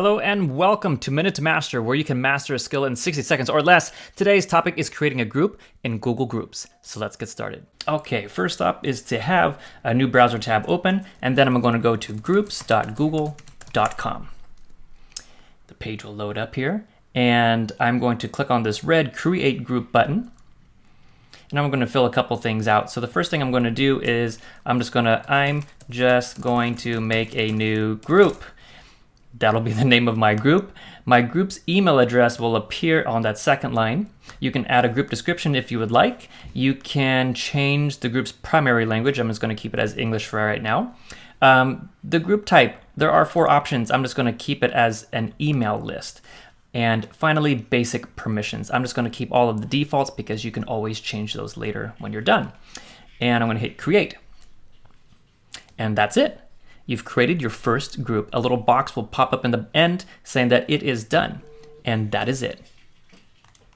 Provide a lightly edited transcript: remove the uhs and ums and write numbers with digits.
Hello and welcome to Minute to Master, where you can master a skill in 60 seconds or less. Today's topic is creating a group in Google Groups. So let's get started. Okay, first up is to have a new browser tab open, and then I'm going to go to groups.google.com. The page will load up here, and I'm going to click on this red Create Group button. And I'm going to fill a couple things out. So the first thing I'm going to do is I'm just going to make a new group. That'll be the name of my group. My group's email address will appear on that second line. You can add a group description if you would like. You can change the group's primary language. I'm just going to keep it as English for right now. The group type, there are 4 options. I'm just going to keep it as an email list. And finally, basic permissions. I'm just going to keep all of the defaults because you can always change those later when you're done. And I'm going to hit create. And that's it. You've created your first group. A little box will pop up in the end saying that it is done. And that is it.